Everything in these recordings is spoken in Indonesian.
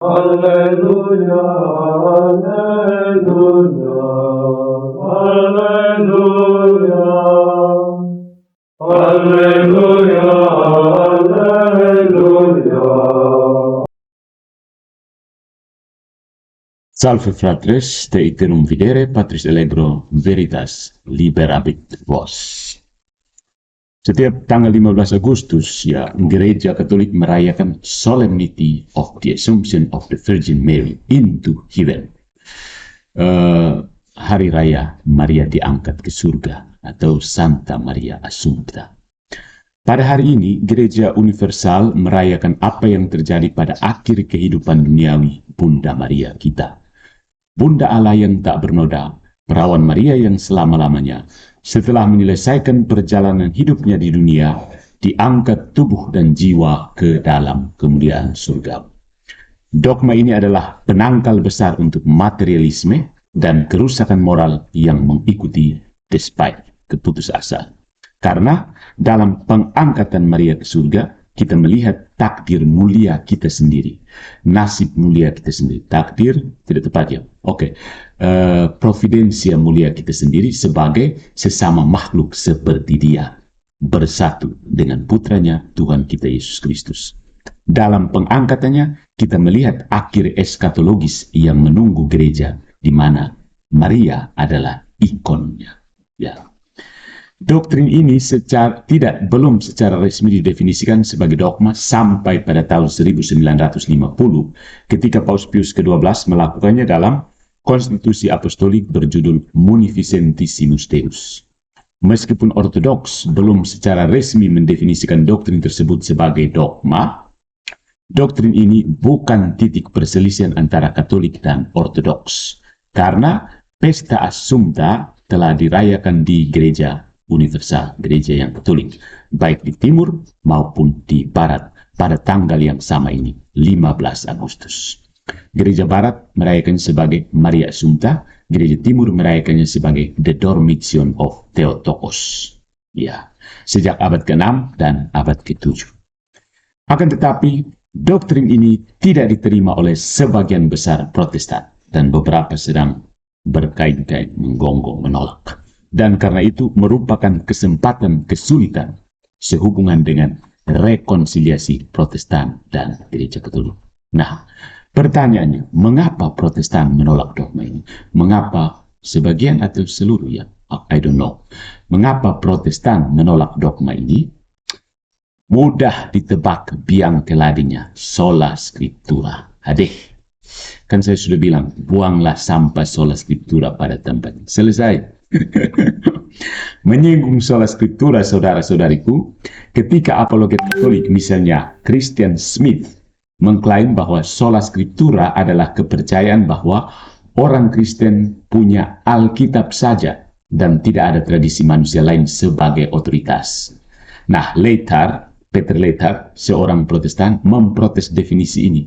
Alleluia, Alleluia, Alleluia, Alleluia, Alleluia. Salve fratres, te iterum videre, Patris Allegro Veritas, liberabit vos. Setiap tanggal 15 Agustus, ya, Gereja Katolik merayakan Solemnity of the Assumption of the Virgin Mary into Heaven. Hari Raya Maria diangkat ke surga atau Santa Maria Assumpta. Pada hari ini, Gereja Universal merayakan apa yang terjadi pada akhir kehidupan duniawi Bunda Maria kita. Bunda Allah yang tak bernoda, perawan Maria yang selama-lamanya, setelah menyelesaikan perjalanan hidupnya di dunia, diangkat tubuh dan jiwa ke dalam kemuliaan surga. Dogma ini adalah penangkal besar untuk materialisme dan kerusakan moral yang mengikuti despite keputusasaan. Karena dalam pengangkatan Maria ke surga, kita melihat takdir mulia kita sendiri, nasib mulia kita sendiri. Takdir tidak tepat ya. Oke. Providensia mulia kita sendiri sebagai sesama makhluk seperti Dia, bersatu dengan putranya Tuhan kita Yesus Kristus. Dalam pengangkatannya, kita melihat akhir eskatologis yang menunggu gereja, di mana Maria adalah ikonnya. Ya. Doktrin ini belum secara resmi didefinisikan sebagai dogma sampai pada tahun 1950 ketika Paus Pius ke-12 melakukannya dalam konstitusi apostolik berjudul Munificentissimus Deus. Meskipun ortodoks belum secara resmi mendefinisikan doktrin tersebut sebagai dogma, doktrin ini bukan titik perselisihan antara Katolik dan ortodoks, karena Pesta Assumpta telah dirayakan di Gereja Universal, gereja yang Katolik, baik di timur maupun di barat pada tanggal yang sama ini, 15 Agustus. Gereja barat merayakannya sebagai Maria Assumpta, gereja timur merayakannya sebagai The Dormition of Theotokos. Ya, sejak abad ke-6 dan abad ke-7. Akan tetapi, doktrin ini tidak diterima oleh sebagian besar Protestan dan beberapa sedang berkait-kait menggonggong menolak. Dan karena itu merupakan kesempatan kesulitan sehubungan dengan rekonsiliasi Protestan dan Gereja Katolik. Nah, pertanyaannya, mengapa Protestan menolak dogma ini? Mengapa sebagian atau seluruh ya? I don't know. Mengapa Protestan menolak dogma ini? Mudah ditebak biang keladinya, sola scriptura. Hadeh. Kan saya sudah bilang, buanglah sampah sola scriptura pada tempatnya. Selesai. Menyinggung sola scriptura, saudara-saudariku, ketika apologet Katolik misalnya Christian Smith mengklaim bahwa sola scriptura adalah kepercayaan bahwa orang Kristen punya Alkitab saja dan tidak ada tradisi manusia lain sebagai otoritas. Nah, Peter Leithart, seorang Protestan, memprotes definisi ini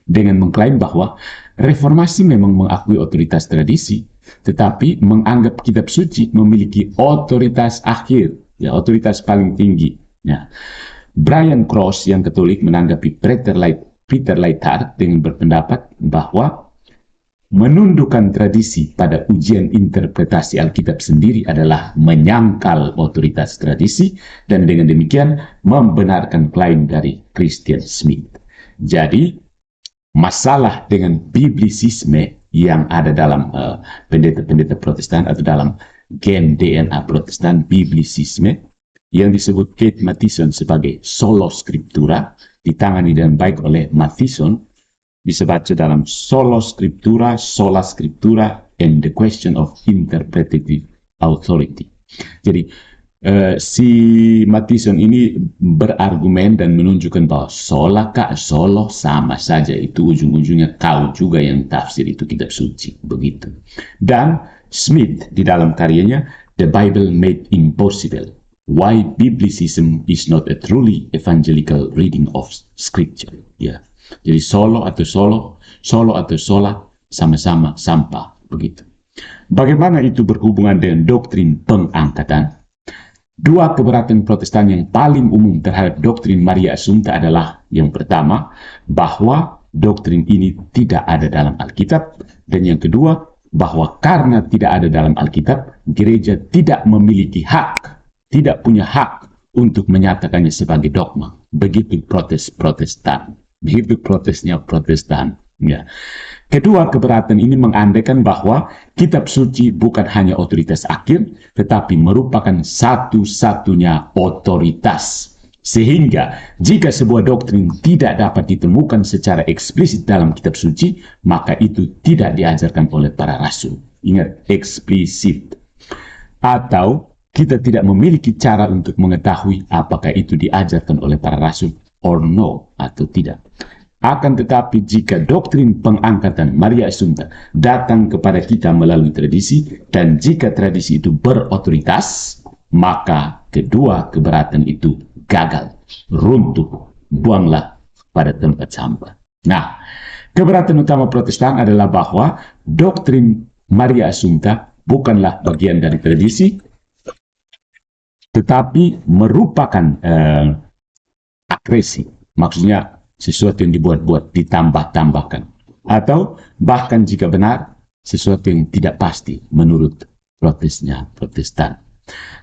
dengan mengklaim bahwa reformasi memang mengakui otoritas tradisi, tetapi menganggap kitab suci memiliki otoritas akhir, ya, otoritas paling tinggi. Ya. Brian Cross yang Katolik menanggapi Peter Leithart dengan berpendapat bahwa menundukkan tradisi pada ujian interpretasi Alkitab sendiri adalah menyangkal otoritas tradisi dan dengan demikian membenarkan klaim dari Christian Smith. Jadi, masalah dengan biblisisme yang ada dalam pendeta-pendeta Protestan atau dalam gen DNA Protestan, biblisisme yang disebut Kate Mathison sebagai solo scriptura, ditangani dan baik oleh Mathison, bisa baca dalam Sola Scriptura, and the Question of Interpretative Authority. Jadi, si Mathison ini berargumen dan menunjukkan bahwa sola kah solo sama saja, itu ujung-ujungnya kau juga yang tafsir itu kitab suci, begitu. Dan Smith di dalam karyanya The Bible Made Impossible, Why Biblicism is Not a Truly Evangelical Reading of Scripture. Ya, jadi solo atau sola sama-sama sampah, begitu. Bagaimana itu berhubungan dengan doktrin pengangkatan? Dua keberatan Protestan yang paling umum terhadap doktrin Maria Assumpta adalah yang pertama, bahwa doktrin ini tidak ada dalam Alkitab. Dan yang kedua, bahwa karena tidak ada dalam Alkitab, gereja tidak memiliki hak, tidak punya hak untuk menyatakannya sebagai dogma. Begitu Protestan. Begitu protesnya Protestan. Ya. Kedua, keberatan ini mengandaikan bahwa kitab suci bukan hanya otoritas akhir, tetapi merupakan satu-satunya otoritas. Sehingga jika sebuah doktrin tidak dapat ditemukan secara eksplisit dalam kitab suci, maka itu tidak diajarkan oleh para rasul. Ingat, eksplisit. Atau kita tidak memiliki cara untuk mengetahui apakah itu diajarkan oleh para rasul or no, atau tidak. Akan tetapi jika doktrin pengangkatan Maria Assumpta datang kepada kita melalui tradisi, dan jika tradisi itu berotoritas, maka kedua keberatan itu gagal, runtuh, buanglah pada tempat sampah. Nah, keberatan utama Protestan adalah bahwa doktrin Maria Assumpta bukanlah bagian dari tradisi, tetapi merupakan akresi. Maksudnya sesuatu yang dibuat-buat, ditambah-tambahkan. Atau bahkan jika benar, sesuatu yang tidak pasti menurut Protestan.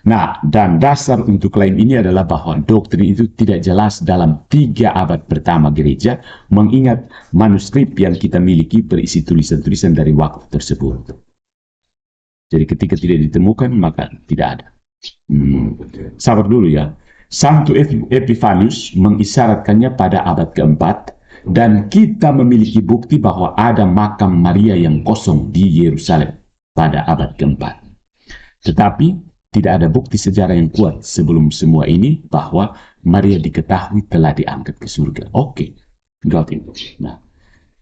Nah, dan dasar untuk klaim ini adalah bahwa doktrin itu tidak jelas dalam 3 abad pertama gereja, mengingat manuskrip yang kita miliki berisi tulisan-tulisan dari waktu tersebut. Jadi ketika tidak ditemukan, maka tidak ada. Sabar dulu ya. Santo Epifanius mengisyaratkannya pada abad keempat, dan kita memiliki bukti bahwa ada makam Maria yang kosong di Yerusalem pada abad keempat. Tetapi tidak ada bukti sejarah yang kuat sebelum semua ini bahwa Maria diketahui telah diangkat ke surga. Oke, got it. Nah,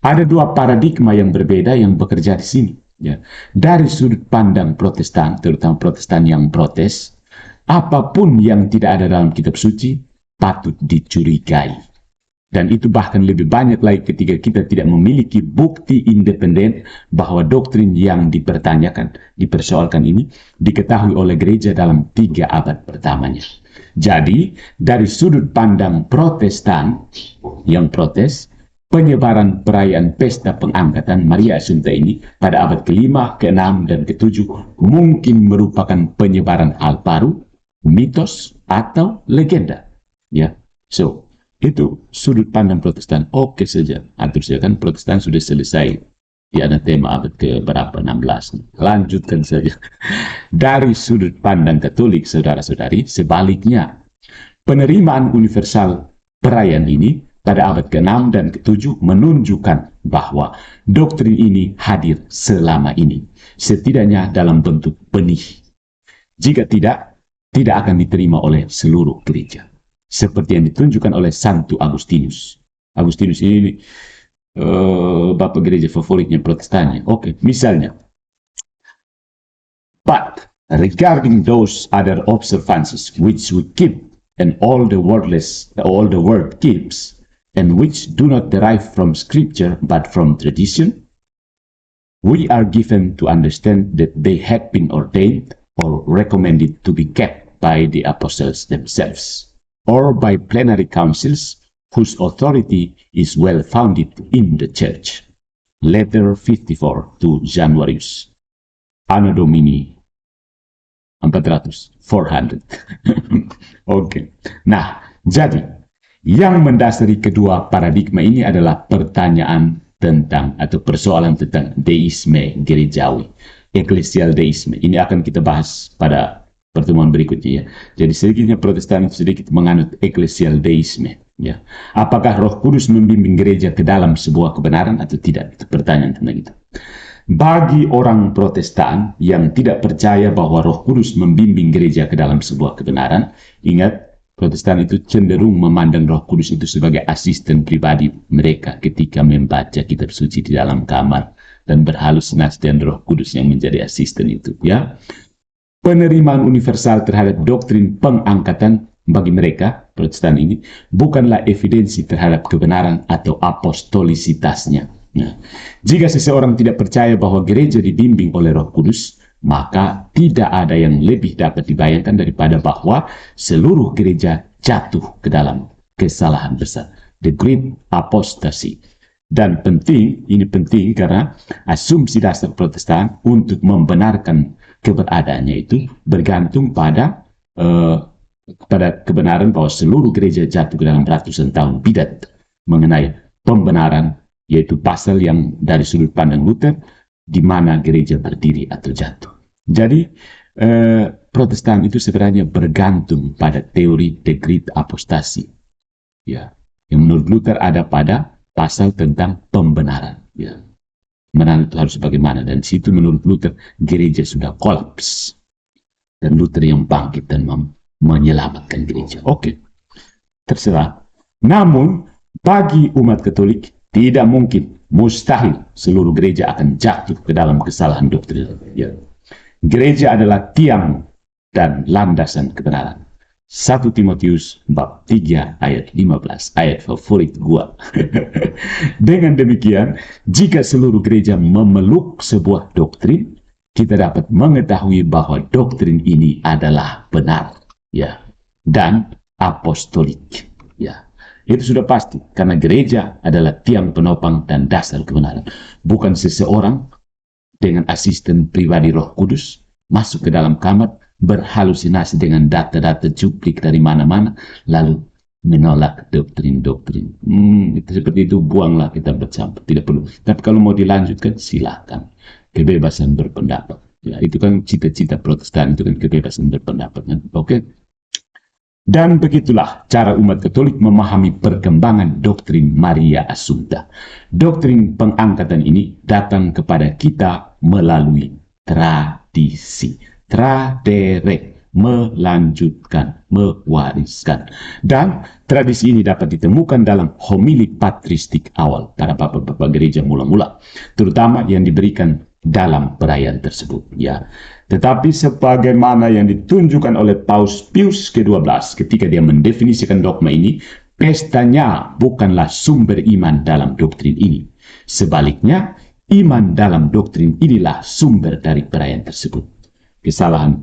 ada 2 paradigma yang berbeda yang bekerja di sini. Ya. Dari sudut pandang Protestan, terutama Protestan yang protes, apapun yang tidak ada dalam kitab suci patut dicurigai. Dan itu bahkan lebih banyak lagi ketika kita tidak memiliki bukti independen bahwa doktrin yang dipersoalkan ini diketahui oleh gereja dalam 3 abad pertamanya. Jadi, dari sudut pandang Protestan yang protes, penyebaran perayaan pesta pengangkatan Maria Assumpta ini pada abad ke-5, ke-6, dan ke-7 mungkin merupakan penyebaran hal baru, mitos, atau legenda. Ya, so itu sudut pandang Protestan. Oke saja, atur saja, kan Protestan sudah selesai di anatema abad ke berapa, 16. Lanjutkan saja. Dari sudut pandang Katolik, saudara-saudari, sebaliknya, penerimaan universal perayaan ini pada abad ke-6 dan ke-7 menunjukkan bahwa doktrin ini hadir selama ini, setidaknya dalam bentuk benih. Jika tidak akan diterima oleh seluruh gereja. Seperti yang ditunjukkan oleh Santo Agustinus. Agustinus ini bapak gereja favoritnya Protestan. Oke, misalnya. But regarding those other observances which we keep and all the world keeps, and which do not derive from scripture but from tradition, we are given to understand that they had been ordained or recommended to be kept by the apostles themselves, or by plenary councils whose authority is well founded in the church. Letter 54 to Januarius, Anno Domini 400. Oke. Nah, jadi yang mendasari kedua paradigma ini adalah pertanyaan tentang atau persoalan tentang deisme gerejawi, eklesial deisme. Ini akan kita bahas pada pertemuan berikutnya ya. Jadi sedikitnya Protestan itu sedikit menganut eklesial deisme ya. Apakah Roh Kudus membimbing gereja ke dalam sebuah kebenaran atau tidak? Itu pertanyaan tentang itu. Bagi orang Protestan yang tidak percaya bahwa Roh Kudus membimbing gereja ke dalam sebuah kebenaran, ingat, Protestan itu cenderung memandang Roh Kudus itu sebagai asisten pribadi mereka ketika membaca kitab suci di dalam kamar dan berhalusinasi dengan Roh Kudus yang menjadi asisten itu ya. Penerimaan universal terhadap doktrin pengangkatan bagi mereka, Protestan ini, bukanlah evidensi terhadap kebenaran atau apostolisitasnya. Nah, jika seseorang tidak percaya bahwa gereja dibimbing oleh Roh Kudus, maka tidak ada yang lebih dapat dibayangkan daripada bahwa seluruh gereja jatuh ke dalam kesalahan besar. The Great Apostasy. Dan ini penting karena asumsi dasar Protestan untuk membenarkan keberadaannya itu bergantung pada kebenaran bahwa seluruh gereja jatuh ke dalam ratusan tahun bidat mengenai pembenaran, yaitu pasal yang dari sudut pandang Luther, di mana gereja berdiri atau jatuh. Jadi, Protestan itu sebenarnya bergantung pada teori the great apostasy, ya, yang menurut Luther ada pada pasal tentang pembenaran, ya. Pembenaran itu harus bagaimana, dan situ menurut Luther gereja sudah kolaps dan Luther yang bangkit dan menyelamatkan gereja. Oke, terserah. Namun bagi umat Katolik tidak mungkin, mustahil seluruh gereja akan jatuh ke dalam kesalahan doktrin, ya. Gereja adalah tiang dan landasan kebenaran. 1 Timotius bab 3 ayat 15, ayat favorit gua. Dengan demikian, jika seluruh gereja memeluk sebuah doktrin, kita dapat mengetahui bahwa doktrin ini adalah benar, ya, dan apostolik, ya. Itu sudah pasti, karena gereja adalah tiang penopang dan dasar kebenaran, bukan seseorang dengan asisten pribadi Roh Kudus masuk ke dalam kamar, berhalusinasi dengan data-data cuplik dari mana-mana, lalu menolak doktrin-doktrin. Itu seperti itu, buanglah kita bercampur, tidak perlu. Tapi kalau mau dilanjutkan, silakan. Kebebasan berpendapat. Ya, itu kan cita-cita Protestan, itu kan kebebasan berpendapat. Kan? Oke. Dan begitulah cara umat Katolik memahami perkembangan doktrin Maria Assumpta. Doktrin pengangkatan ini datang kepada kita melalui tradisi. Tradere, melanjutkan, mewariskan. Dan tradisi ini dapat ditemukan dalam homili patristik awal para bapak-bapak gereja mula-mula, terutama yang diberikan dalam perayaan tersebut, ya. Tetapi sebagaimana yang ditunjukkan oleh Paus Pius ke-12 ketika dia mendefinisikan dogma ini, pestanya bukanlah sumber iman dalam doktrin ini. Sebaliknya, iman dalam doktrin inilah sumber dari perayaan tersebut. Kesalahan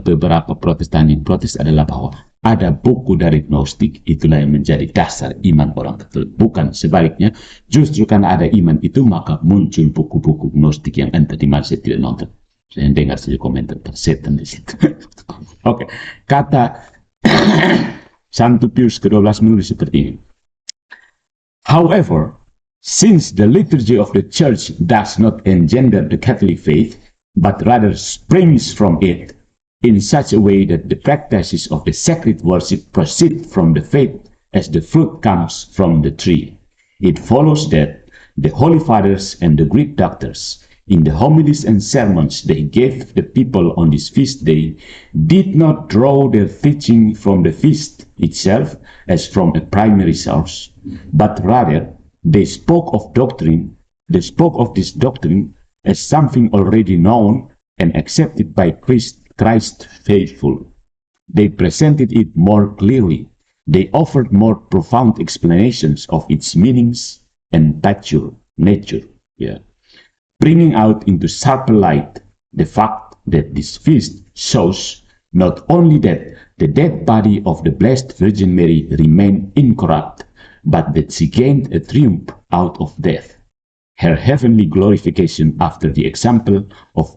beberapa Protestan yang protes adalah bahwa ada buku dari Gnostik, itulah yang menjadi dasar iman orang Katolik. Bukan sebaliknya, justru karena ada iman itu, maka muncul buku-buku Gnostik yang entah di mana saya tidak nonton. Saya dengar saja komentar persetan di situ. Oke, kata Santo Pius ke-12 menulis seperti ini. However, since the liturgy of the Church does not engender the Catholic faith, but rather springs from it in such a way that the practices of the sacred worship proceed from the faith as the fruit comes from the tree. It follows that the Holy Fathers and the Greek doctors, in the homilies and sermons they gave the people on this feast day, did not draw their teaching from the feast itself as from a primary source, but rather they spoke of this doctrine as something already known and accepted by Christ faithful. They presented it more clearly. They offered more profound explanations of its meanings and nature, yeah. Bringing out into sharper light the fact that this feast shows not only that the dead body of the Blessed Virgin Mary remained incorrupt, but that she gained a triumph out of death. Her heavenly glorification after the example of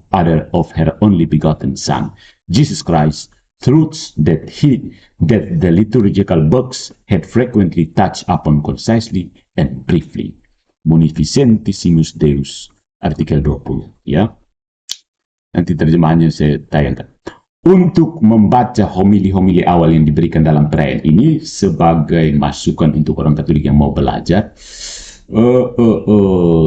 her only begotten Son, Jesus Christ, truths that the liturgical books had frequently touched upon concisely and briefly. Munificentissimus Deus, artikel 20, ya. Nanti terjemahannya saya tayangkan. Untuk membaca homili-homili awal yang diberikan dalam perayaan ini sebagai masukan untuk orang Katolik yang mau belajar,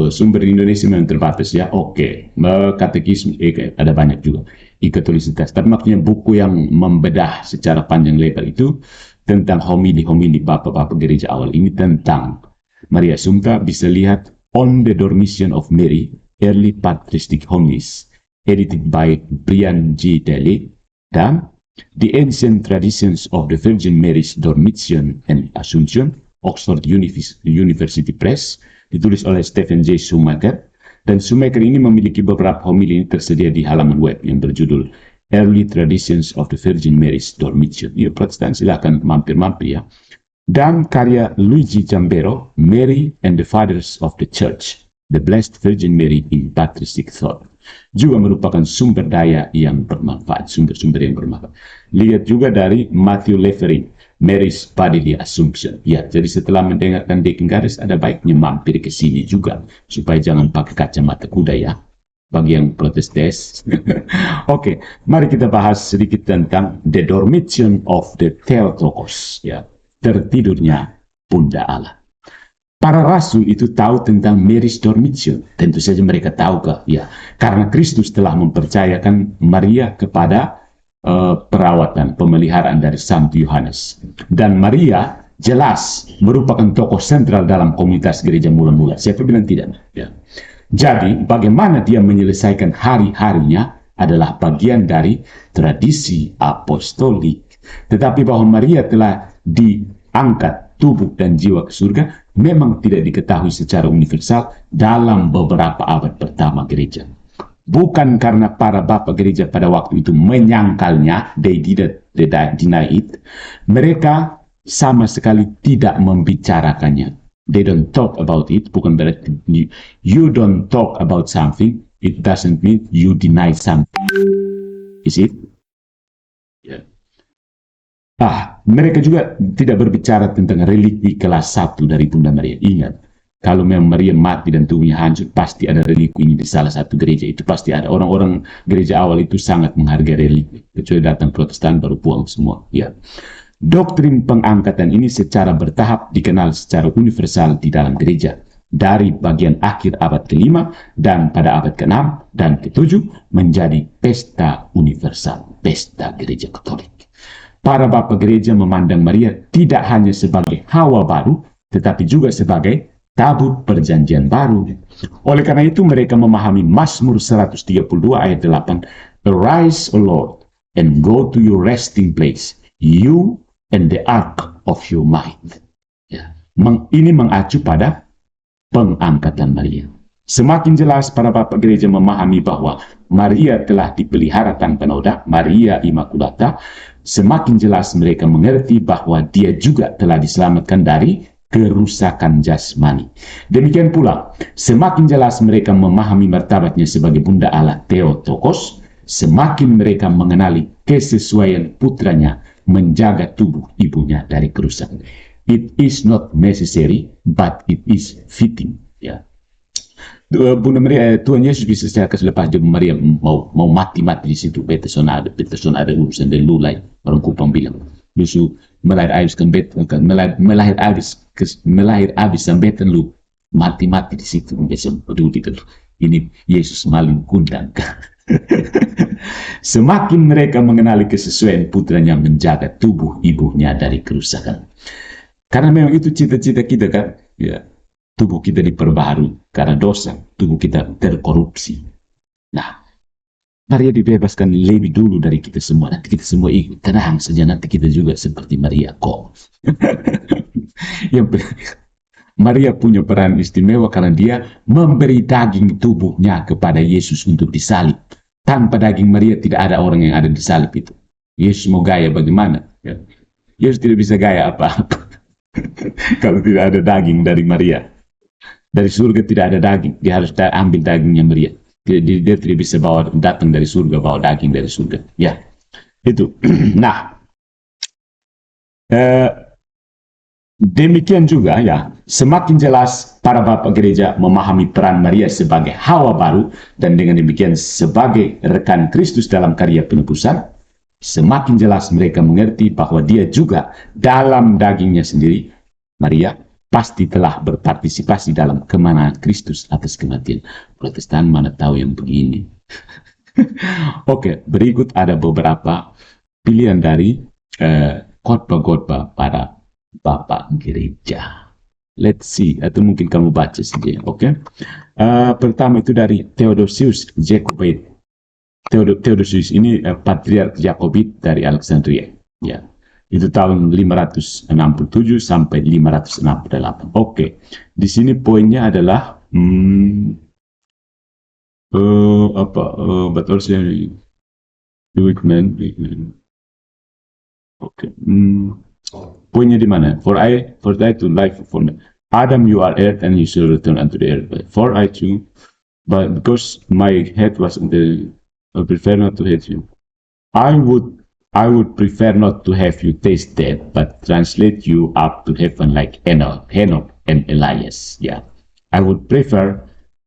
sumber di Indonesia memang terbatas, ya. Oke, katekisme ada banyak juga, ikatolisitas. Tapi maksudnya buku yang membedah secara panjang lebar itu tentang homili-homili bapak-bapak gereja awal ini tentang Maria Assumpta, bisa lihat On the Dormition of Mary, Early Patristic Homilies, edited by Brian G. Daly, dan The Ancient Traditions of the Virgin Mary's Dormition and Assumption, Oxford University Press, ditulis oleh Stephen J. Schumacher, dan Schumacher ini memiliki beberapa homili ini tersedia di halaman web yang berjudul Early Traditions of the Virgin Mary's Dormition. Ya, Protestan silakan mampir-mampir, ya. Dan karya Luigi Jambero, Mary and the Fathers of the Church, The Blessed Virgin Mary in Patristic Thought, juga merupakan sumber daya yang bermanfaat, sumber-sumber yang bermanfaat. Lihat juga dari Matthew Levering, Mary's Bodily Assumption. Ya, jadi setelah mendengarkan Deacon Garis, ada baiknya mampir ke sini juga, supaya jangan pakai kacamata kuda ya, bagi yang protes. Oke, mari kita bahas sedikit tentang The Dormition of the Theotokos, ya, tertidurnya Bunda Allah. Para rasul itu tahu tentang Mary's Dormition. Tentu saja mereka tahu ya, karena Kristus telah mempercayakan Maria kepada perawatan, pemeliharaan dari Santo Yohanes. Dan Maria jelas merupakan tokoh sentral dalam komunitas gereja mula-mula. Siapa bilang tidak? Ya. Jadi, bagaimana dia menyelesaikan hari-harinya adalah bagian dari tradisi apostolik. Tetapi bahwa Maria telah diangkat tubuh dan jiwa ke surga memang tidak diketahui secara universal dalam beberapa abad pertama gereja. Bukan karena para bapak gereja pada waktu itu menyangkalnya, they didn't deny it, mereka sama sekali tidak membicarakannya. They don't talk about it. Bukan berarti you don't talk about something, it doesn't mean you deny something. Is it? Yeah. Mereka juga tidak berbicara tentang relikwi kelas 1 dari Bunda Maria. Ingat, kalau memang Maria mati dan tubuhnya hancur, pasti ada relikwi di salah satu gereja. Itu pasti ada. Orang-orang gereja awal itu sangat menghargai relikwi. Kecuali datang Protestan baru buang semua. Ya. Doktrin pengangkatan ini secara bertahap dikenal secara universal di dalam gereja. Dari bagian akhir abad ke-5 dan pada abad ke-6 dan ke-7 menjadi pesta universal, pesta gereja Katolik. Para bapak gereja memandang Maria tidak hanya sebagai Hawa baru, tetapi juga sebagai tabut perjanjian baru. Oleh karena itu mereka memahami Mazmur 132 ayat 8, "Arise, O Lord, and go to your resting place, you and the ark of your might." Ya. Ini mengacu pada pengangkatan Maria. Semakin jelas para bapak gereja memahami bahwa Maria telah dipelihara tanpa noda, Maria Immaculata, semakin jelas mereka mengerti bahwa dia juga telah diselamatkan dari kerusakan jasmani. Demikian pula, semakin jelas mereka memahami martabatnya sebagai Bunda Allah Theotokos, semakin mereka mengenali kesesuaian putranya menjaga tubuh ibunya dari kerusakan. It is not necessary, but it is fitting. Ya. Bunda Maria, Tuhan Yesus bisa secara selepas dia Maria mau mati di situ. Peterson ada urusan dan lulai. Orang Kupang bilang, Lusu melahir abis sambetan lu mati di situ. Ini Yesus maling kundang. Semakin mereka mengenali kesesuaian putranya menjaga tubuh ibunya dari kerusakan. Karena memang itu cita-cita kita kan, ya, tubuh kita diperbaharui karena dosa, tubuh kita terkorupsi. Nah, Maria dibebaskan lebih dulu dari kita semua, nanti kita semua ikut, tenang saja, nanti kita juga seperti Maria kok. Maria punya peran istimewa karena dia memberi daging tubuhnya kepada Yesus untuk disalib. Tanpa daging Maria tidak ada orang yang ada di salib itu. Yesus mau gaya bagaimana? Ya. Yesus tidak bisa gaya apa-apa. Kalau tidak ada daging dari Maria. Dari surga tidak ada daging. Dia harus ambil dagingnya Maria. Dia tidak bisa datang dari surga, bawa daging dari surga. Ya, itu. Nah, demikian juga ya, semakin jelas para bapak gereja memahami peran Maria sebagai Hawa baru, dan dengan demikian sebagai rekan Kristus dalam karya penebusan, semakin jelas mereka mengerti bahwa dia juga dalam dagingnya sendiri, Maria, pasti telah berpartisipasi dalam kemenangan Kristus atas kematian. Protestan mana tahu yang begini. Oke, berikut ada beberapa pilihan dari khotbah-khotbah para bapak gereja. Let's see, atau mungkin kamu baca saja, oke? Pertama itu dari Theodosius Jacobite. Theodosius ini patriark Jakobit dari Alexandria. Ya, itu tahun 567 sampai 568. Oke, di sini poinnya adalah but also the weak man. Oke. Poinnya di mana? For I to life for Adam you are earth and you shall return unto the earth. For I too, but because my head was in the, I prefer not to hate you. I would prefer not to have you taste death, but translate you up to heaven like Enoch and Elias. Yeah, I would prefer.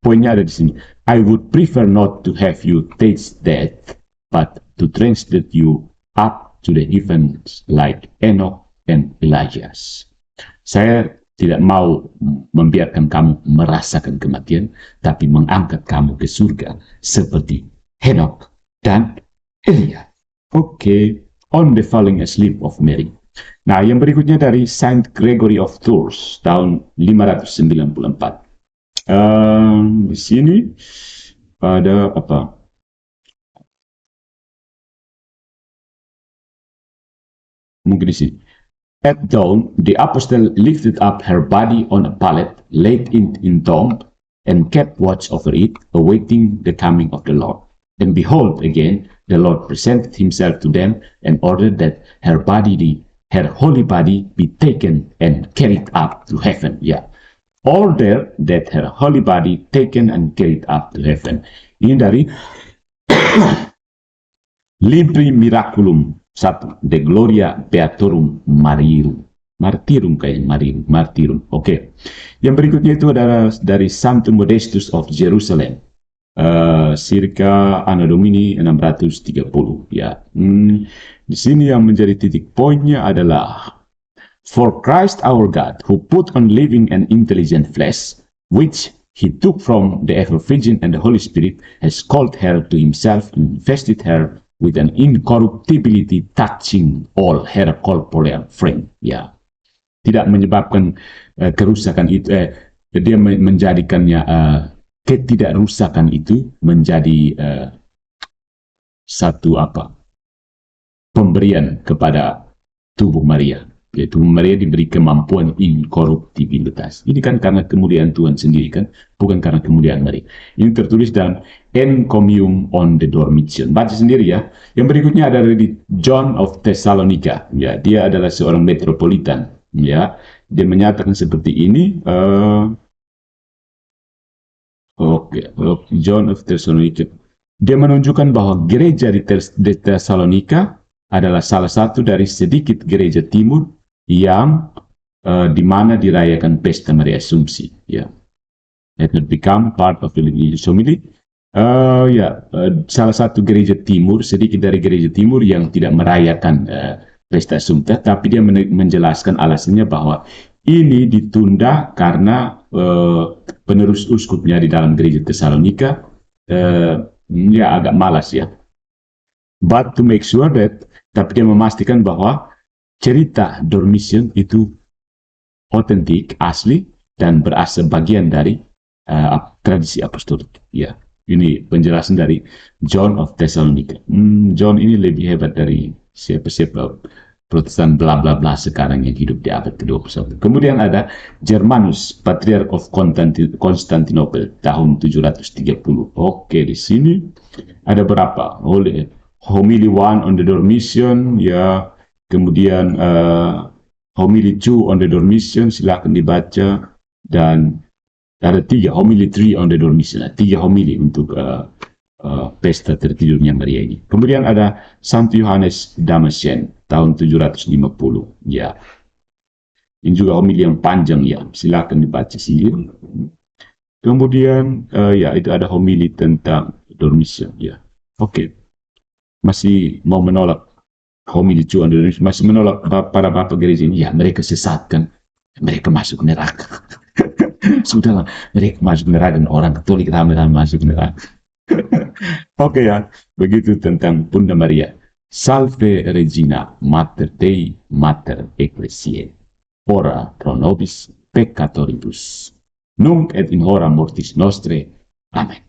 Poinnya ada di sini. I would prefer not to have you taste death, but to translate you up to the heavens like Enoch and Elias. Saya tidak mau membiarkan kamu merasakan kematian, tapi mengangkat kamu ke surga seperti Henok dan Elia. Oke, on the falling asleep of Mary. Nah, yang berikutnya dari Saint Gregory of Tours tahun 594. Di sini ada apa? Mungkin di sini. At dawn, the apostle lifted up her body on a pallet, laid it in tomb, and kept watch over it, awaiting the coming of the Lord. And behold, again, the Lord presented himself to them and ordered that her holy body, be taken and carried up to heaven. Yeah. Order that her holy body taken and carried up to heaven. Ini dari Libri Miraculum 1, De Gloria Beatorum Martyrum kayak Martyrum. Oke. Yang berikutnya itu adalah dari Sanctum Modestus of Jerusalem. Circa Anno Domini 630 ya. Di sini yang menjadi titik poinnya adalah For Christ our God, who put on living and intelligent flesh, which he took from the ever Virgin and the Holy Spirit, has called her to himself and invested her with an incorruptibility touching all her corporeal frame. Ya, tidak menyebabkan kerusakan itu. Dia menjadikannya ketidakrusakan itu menjadi satu pemberian kepada tubuh Maria. Yaitu Maria diberi kemampuan inkoruptibilitas. Ini kan karena kemuliaan Tuhan sendiri kan, bukan karena kemuliaan Maria. Ini tertulis dalam Encomium on the Dormition. Baca sendiri ya. Yang berikutnya ada dari John of Thessalonica. Ya, dia adalah seorang metropolitan. Ya, dia menyatakan seperti ini. John of Thessalonica. Dia menunjukkan bahwa gereja di Thessalonica adalah salah satu dari sedikit gereja timur yang di mana dirayakan pesta Maria Assumpsi. Ya, it had become part of the religious homily. Salah satu gereja timur, sedikit dari gereja timur yang tidak merayakan pesta Assumpta, tapi dia menjelaskan alasannya bahwa ini ditunda karena penerus uskupnya di dalam gereja Tesalonika agak malas ya. But to make sure that, tapi dia memastikan bahwa cerita Dormition itu otentik, asli, dan berasal bagian dari tradisi apostolik. Ya, ini penjelasan dari John of Thessalonica. John ini lebih hebat dari siapa-siapa Protestan bla bla bla sekarang yang hidup di abad ke-21. Kemudian ada Germanus, Patriarch of Constantinople tahun 730. Oke, di sini ada berapa? Homily 1 on the Dormition, ya. Kemudian homily 2 on the Dormition, silakan dibaca. Dan ada 3 homily 3 on the Dormition, 3 homily untuk pesta tertidurnya Maria ini. Kemudian ada Santo Yohanes Damascene tahun 750. Ya, ini juga homily yang panjang ya, silakan dibaca sendiri. Kemudian itu ada homily tentang Dormition ya. Oke. Masih mau menolak homily 2 on the Dormition, masih menolak para bapak gereja ini, ya mereka sesatkan, mereka masuk neraka. Sudahlah, mereka masuk neraka dan orang Katolik ramai-ramai masuk neraka. Oke ya, begitu tentang Bunda Maria. Salve Regina, Mater Dei, Mater Ecclesiae, ora pro nobis peccatoribus, nunc et in hora mortis nostrae. Amen.